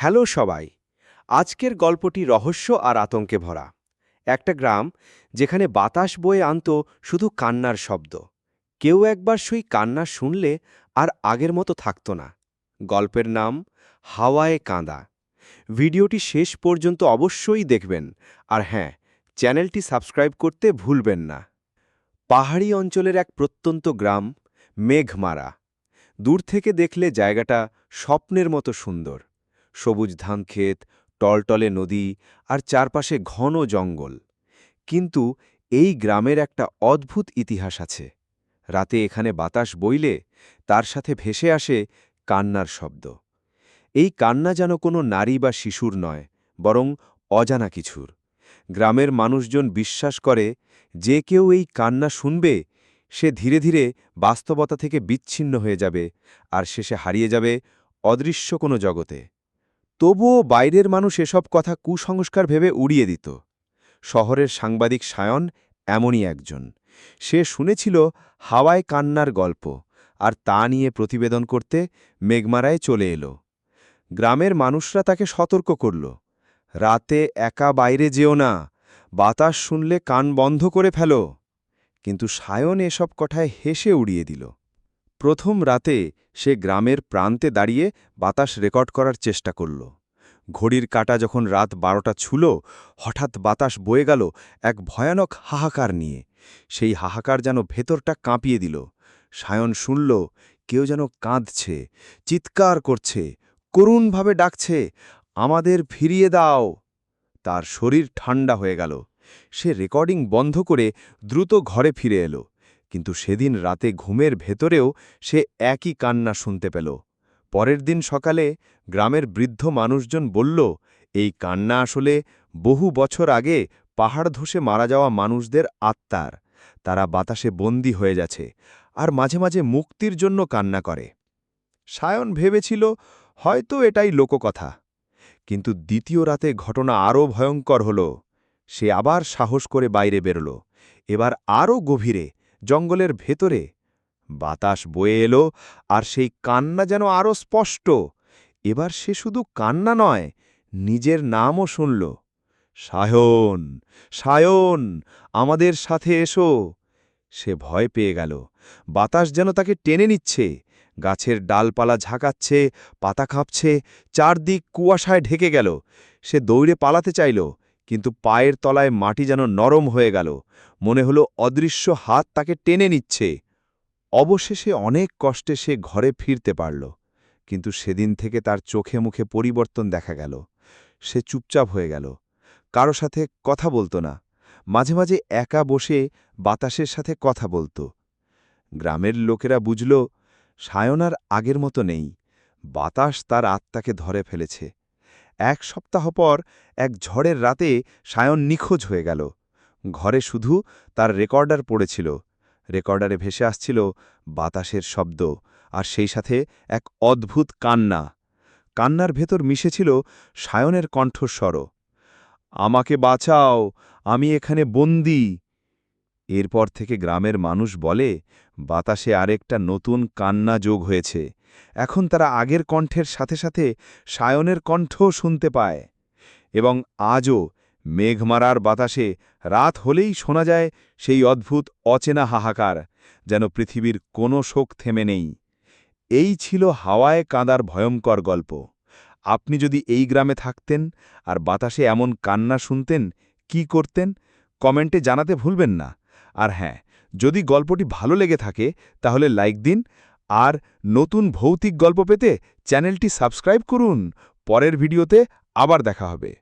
Hello সবাই। আজকের গল্পটি রহস্য আর আতঙ্কে ভরা। একটা গ্রাম যেখানে বাতাস বয়ে আনত শুধু কান্নার শব্দ। কেউ একবার সেই কান্না শুনলে আর আগের মতো থাকত না। গল্পের নাম হাওয়ায় কাঁদা। ভিডিওটি শেষ পর্যন্ত অবশ্যই দেখবেন। আর হ্যাঁ, চ্যানেলটি সাবস্ক্রাইব করতে ভুলবেন না। পাহাড়ি অঞ্চলের এক প্রত্যন্ত গ্রাম, মেঘমারা। দূর থেকে দেখলে জায়গাটা স্বপ্নের মতো সুন্দর। সবুজ ধানক্ষেত, টলটলে নদী আর চারপাশে ঘন জঙ্গল। কিন্তু এই গ্রামের একটা অদ্ভুত ইতিহাস আছে। রাতে এখানে বাতাস বইলে তার সাথে ভেসে আসে কান্নার শব্দ। এই কান্না যেন কোনো নারী বা শিশুর নয়, বরং অজানা কিছুর। গ্রামের মানুষজন বিশ্বাস করে যে কেউ এই কান্না শুনবে সে ধীরে ধীরে বাস্তবতা থেকে বিচ্ছিন্ন হয়ে যাবে আর শেষে হারিয়ে যাবে অদৃশ্য কোনো জগতে। তবুও বাইরের মানুষ এসব কথা কুসংস্কার ভেবে উড়িয়ে দিত। শহরের সাংবাদিক সায়ন এমনই একজন। সে শুনেছিল হাওয়ায় কান্নার গল্প, আর তা নিয়ে প্রতিবেদন করতে মেঘমারায় চলে এলো। গ্রামের মানুষরা তাকে সতর্ক করল, রাতে একা বাইরে যেও না, বাতাস শুনলে কান বন্ধ করে ফেলো। কিন্তু সায়ন এসব কথায় হেসে উড়িয়ে দিল। প্রথম রাতে সে গ্রামের প্রান্তে দাঁড়িয়ে বাতাস রেকর্ড করার চেষ্টা করল। ঘড়ির কাঁটা যখন রাত 12টা ছুল, হঠাৎ বাতাস বয়ে গেল এক ভয়ানক হাহাকার নিয়ে। সেই হাহাকার যেন ভেতরটা কাঁপিয়ে দিল। সায়ন শুনল কেউ যেন কাঁদছে, চিৎকার করছে, করুণভাবে ডাকছে, আমাদের ফিরিয়ে দাও। তার শরীর ঠান্ডা হয়ে গেল। সে রেকর্ডিং বন্ধ করে দ্রুত ঘরে ফিরে এলো। কিন্তু সেদিন রাতে ঘুমের ভেতরেও সে একই কান্না শুনতে পেল। পরের দিন সকালে গ্রামের বৃদ্ধ মানুষজন বলল, এই কান্না আসলে বহু বছর আগে পাহাড় ধসে মারা যাওয়া মানুষদের আত্মার। তারা বাতাসে বন্দী হয়ে যাচ্ছে আর মাঝে মাঝে মুক্তির জন্য কান্না করে। সায়ন ভেবেছিল হয়তো এটাই লোককথা। কিন্তু দ্বিতীয় রাতে ঘটনা আরও ভয়ঙ্কর হল। সে আবার সাহস করে বাইরে বেরোল, এবার আরও গভীরে, জঙ্গলের ভেতরে। বাতাস বয়ে এলো আর সেই কান্না যেন আরও স্পষ্ট। এবার সে শুধু কান্না নয়, নিজের নামও শুনল, সায়ন, সায়ন, আমাদের সাথে এসো। সে ভয় পেয়ে গেল। বাতাস যেন তাকে টেনে নিচ্ছে। গাছের ডালপালা ঝাঁকাচ্ছে, পাতা কাঁপছে, চারদিক কুয়াশায় ঢেকে গেল। সে দৌড়ে পালাতে চাইল, কিন্তু পায়ের তলায় মাটি যেন নরম হয়ে গেল। মনে হলো অদৃশ্য হাত তাকে টেনে নিচ্ছে। অবশেষে অনেক কষ্টে সে ঘরে ফিরতে পারল। কিন্তু সেদিন থেকে তার চোখে মুখে পরিবর্তন দেখা গেল। সে চুপচাপ হয়ে গেল, কারো সাথে কথা বলতো না। মাঝে মাঝে একা বসে বাতাসের সাথে কথা বলত। গ্রামের লোকেরা বুঝল সায়ন আর আগের মতো নেই। বাতাস তার আত্মাকে ধরে ফেলেছে। এক সপ্তাহ পর এক ঝড়ের রাতে সায়ন নিখোঁজ হয়ে গেল। ঘরে শুধু তার রেকর্ডার পড়েছিল। রেকর্ডারে ভেসে আসছিল বাতাসের শব্দ, আর সেই সাথে এক অদ্ভুত কান্না। কান্নার ভেতর মিশেছিল সায়নের কণ্ঠস্বরও, আমাকে বাঁচাও, আমি এখানে বন্দী। এরপর থেকে গ্রামের মানুষ বলে বাতাসে আরেকটা নতুন কান্না যোগ হয়েছে। এখন তারা আগের কণ্ঠের সাথে সাথে সায়নের কণ্ঠও শুনতে পায়। এবং আজও মেঘমারার বাতাসে রাত হলেই শোনা যায় সেই অদ্ভুত অচেনা হাহাকার, যেন পৃথিবীর কোনো শোক থেমে নেই। এই ছিল হাওয়ায় কাঁদার ভয়ঙ্কর গল্প। আপনি যদি এই গ্রামে থাকতেন আর বাতাসে এমন কান্না শুনতেন, কি করতেন? কমেন্টে জানাতে ভুলবেন না। আর হ্যাঁ, যদি গল্পটি ভালো লেগে থাকে তাহলে লাইক দিন, আর নতুন ভৌতিক গল্প পেতে চ্যানেলটি সাবস্ক্রাইব করুন। পরের ভিডিওতে আবার দেখা হবে।